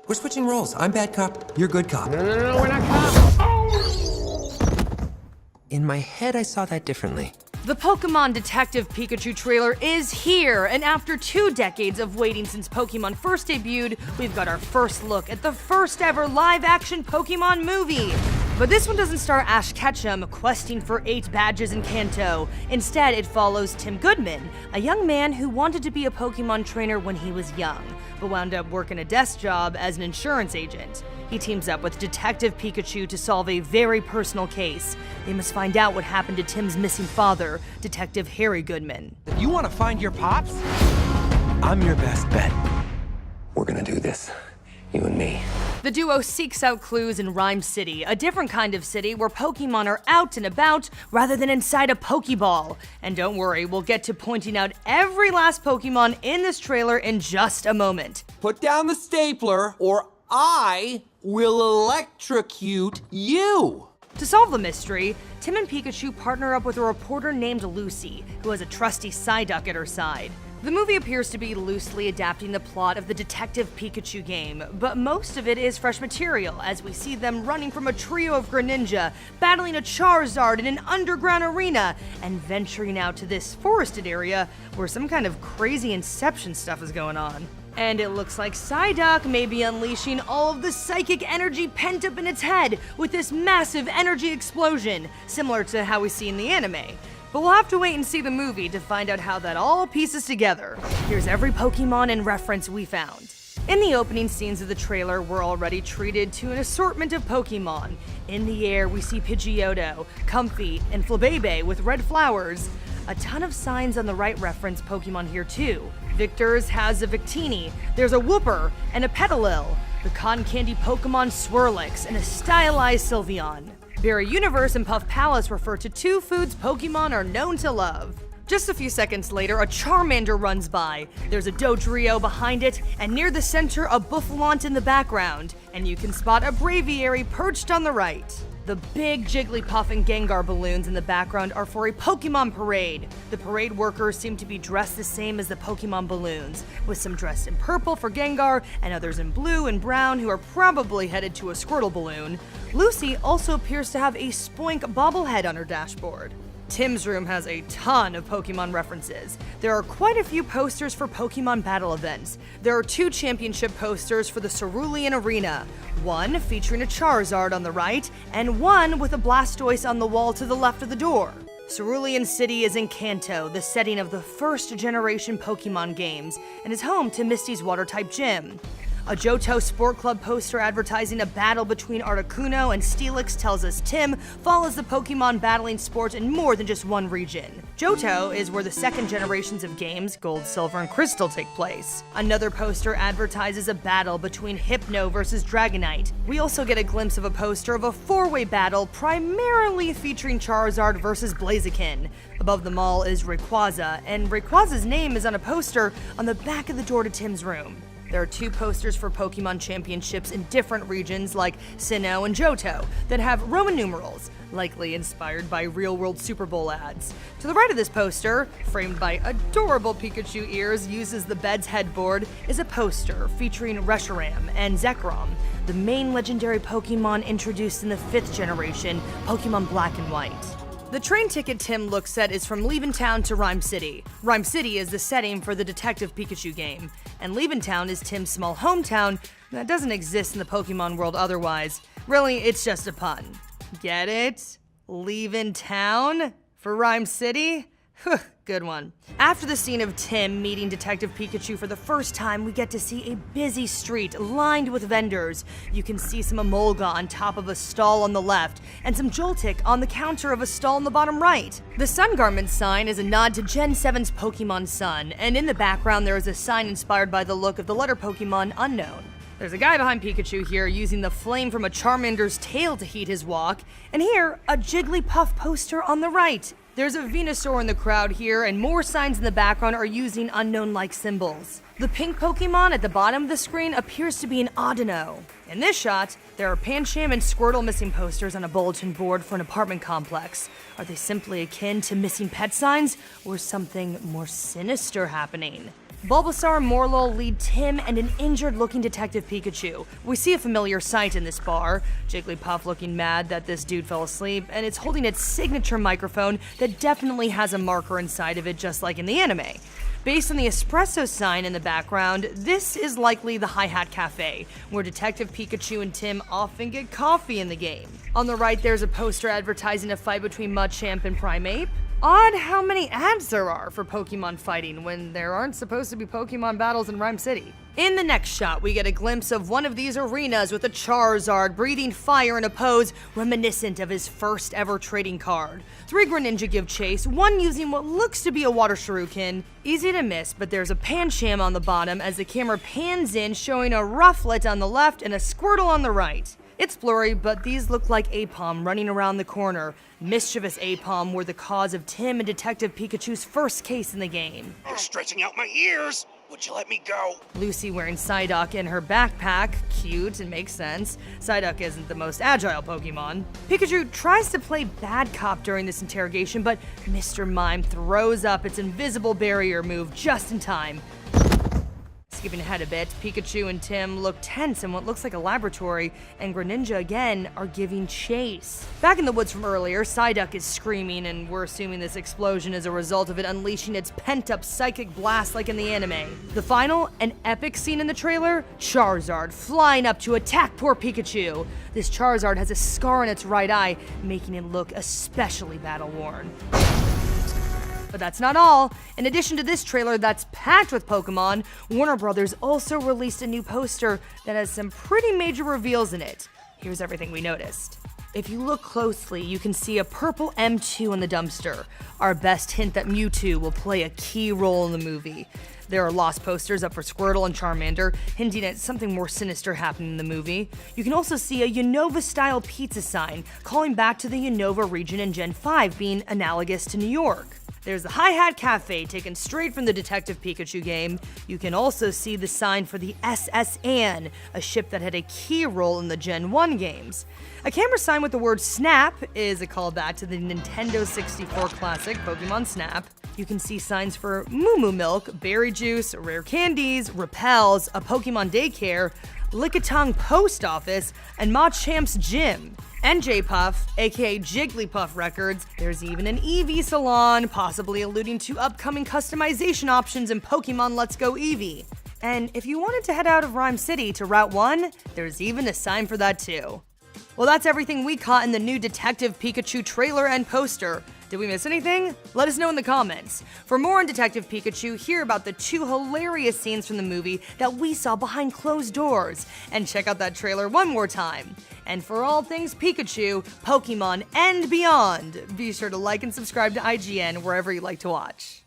We're switching roles. I'm bad cop, you're good cop. No, we're not cops. In my head, I saw that differently. The Pokemon Detective Pikachu trailer is here, and after 2 decades of waiting since Pokemon first debuted, we've got our first look at the first ever live-action Pokemon movie. But this one doesn't star Ash Ketchum questing for 8 badges in Kanto. Instead, it follows Tim Goodman, a young man who wanted to be a Pokemon trainer when he was young, but wound up working a desk job as an insurance agent. He teams up with Detective Pikachu to solve a very personal case. They must find out what happened to Tim's missing father, Detective Harry Goodman. You want to find your pops? I'm your best bet. We're gonna do this, you and me. The duo seeks out clues in Rhyme City, a different kind of city where Pokemon are out and about rather than inside a Pokeball. And don't worry, we'll get to pointing out every last Pokemon in this trailer in just a moment. Put down the stapler, or I will electrocute you. To solve the mystery, Tim and Pikachu partner up with a reporter named Lucy, who has a trusty Psyduck at her side. The movie appears to be loosely adapting the plot of the Detective Pikachu game, but most of it is fresh material, as we see them running from a trio of Greninja, battling a Charizard in an underground arena, and venturing out to this forested area where some kind of crazy Inception stuff is going on. And it looks like Psyduck may be unleashing all of the psychic energy pent up in its head with this massive energy explosion, similar to how we see in the anime. But we'll have to wait and see the movie to find out how that all pieces together. Here's every Pokemon and reference we found. In the opening scenes of the trailer, we're already treated to an assortment of Pokemon. In the air, we see Pidgeotto, Comfey, and Flabébé with red flowers. A ton of signs on the right reference Pokemon here too. Victor's has a Victini, there's a Wooper, and a Petalil. The cotton candy Pokemon Swirlix, and a stylized Sylveon. Berry Universe and Puff Palace refer to 2 foods Pokemon are known to love. Just a few seconds later, a Charmander runs by. There's a Dodrio behind it, and near the center, a Bouffalant in the background. And you can spot a Braviary perched on the right. The big Jigglypuff and Gengar balloons in the background are for a Pokemon parade. The parade workers seem to be dressed the same as the Pokemon balloons, with some dressed in purple for Gengar and others in blue and brown who are probably headed to a Squirtle balloon. Lucy also appears to have a Spoink bobblehead on her dashboard. Tim's room has a ton of Pokemon references. There are quite a few posters for Pokemon battle events. There are 2 championship posters for the Cerulean Arena, one featuring a Charizard on the right, and one with a Blastoise on the wall to the left of the door. Cerulean City is in Kanto, the setting of the first generation Pokemon games, and is home to Misty's water-type gym. A Johto Sport Club poster advertising a battle between Articuno and Steelix tells us Tim follows the Pokemon battling sport in more than just one region. Johto is where the second generations of games, Gold, Silver, and Crystal, take place. Another poster advertises a battle between Hypno versus Dragonite. We also get a glimpse of a poster of a 4-way battle primarily featuring Charizard versus Blaziken. Above them all is Rayquaza, and Rayquaza's name is on a poster on the back of the door to Tim's room. There are 2 posters for Pokemon championships in different regions like Sinnoh and Johto that have Roman numerals, likely inspired by real-world Super Bowl ads. To the right of this poster, framed by adorable Pikachu ears used as the bed's headboard, is a poster featuring Reshiram and Zekrom, the main legendary Pokemon introduced in the 5th generation, Pokemon Black and White. The train ticket Tim looks at is from Leaventown to Rhyme City. Rhyme City is the setting for the Detective Pikachu game, and Leaventown is Tim's small hometown that doesn't exist in the Pokemon world otherwise. Really, it's just a pun. Get it? Leaventown? For Rhyme City? Good one. After the scene of Tim meeting Detective Pikachu for the first time, we get to see a busy street lined with vendors. You can see some Emolga on top of a stall on the left, and some Joltik on the counter of a stall on the bottom right. The Sun Garment sign is a nod to Gen 7's Pokemon Sun, and in the background there is a sign inspired by the look of the letter Pokemon Unknown. There's a guy behind Pikachu here using the flame from a Charmander's tail to heat his walk, and here, a Jigglypuff poster on the right. There's a Venusaur in the crowd here, and more signs in the background are using unknown-like symbols. The pink Pokemon at the bottom of the screen appears to be an Audino. In this shot, there are Pancham and Squirtle missing posters on a bulletin board for an apartment complex. Are they simply akin to missing pet signs, or something more sinister happening? Bulbasaur and Morlul lead Tim and an injured-looking Detective Pikachu. We see a familiar sight in this bar, Jigglypuff looking mad that this dude fell asleep, and it's holding its signature microphone that definitely has a marker inside of it just like in the anime. Based on the espresso sign in the background, this is likely the Hi-Hat Cafe, where Detective Pikachu and Tim often get coffee in the game. On the right, there's a poster advertising a fight between Machamp and Primeape. Odd how many ads there are for Pokemon fighting when there aren't supposed to be Pokemon battles in Rhyme City. In the next shot, we get a glimpse of one of these arenas with a Charizard breathing fire in a pose reminiscent of his first ever trading card. 3 Greninja give chase, one using what looks to be a water shuriken. Easy to miss, but there's a Pancham on the bottom as the camera pans in, showing a Rufflet on the left and a Squirtle on the right. It's blurry, but these look like Apom running around the corner. Mischievous Apom were the cause of Tim and Detective Pikachu's first case in the game. I'm stretching out my ears. Would you let me go? Lucy wearing Psyduck in her backpack. Cute and makes sense. Psyduck isn't the most agile Pokemon. Pikachu tries to play bad cop during this interrogation, but Mr. Mime throws up its invisible barrier move just in time. Skipping ahead a bit, Pikachu and Tim look tense in what looks like a laboratory, and Greninja again are giving chase. Back in the woods from earlier, Psyduck is screaming, and we're assuming this explosion is a result of it unleashing its pent-up psychic blast like in the anime. The final, an epic scene in the trailer, Charizard flying up to attack poor Pikachu. This Charizard has a scar in its right eye, making it look especially battle-worn. But that's not all. In addition to this trailer that's packed with Pokemon, Warner Brothers also released a new poster that has some pretty major reveals in it. Here's everything we noticed. If you look closely, you can see a purple M2 in the dumpster, our best hint that Mewtwo will play a key role in the movie. There are lost posters up for Squirtle and Charmander, hinting at something more sinister happening in the movie. You can also see a Unova-style pizza sign, calling back to the Unova region in Gen 5 being analogous to New York. There's the Hi-Hat Cafe taken straight from the Detective Pikachu game. You can also see the sign for the SS Anne, a ship that had a key role in the Gen 1 games. A camera sign with the word Snap is a callback to the Nintendo 64 classic Pokemon Snap. You can see signs for Moo Moo Milk, Berry Juice, Rare Candies, Repels, a Pokemon Daycare, Lickitung Post Office, and Machamp's Gym. And J-Puff, aka Jigglypuff Records. There's even an Eevee salon, possibly alluding to upcoming customization options in Pokemon Let's Go Eevee. And if you wanted to head out of Rhyme City to Route 1, there's even a sign for that too. Well, that's everything we caught in the new Detective Pikachu trailer and poster. Did we miss anything? Let us know in the comments. For more on Detective Pikachu, hear about the 2 hilarious scenes from the movie that we saw behind closed doors, and check out that trailer one more time. And for all things Pikachu, Pokemon, and beyond, be sure to like and subscribe to IGN wherever you like to watch.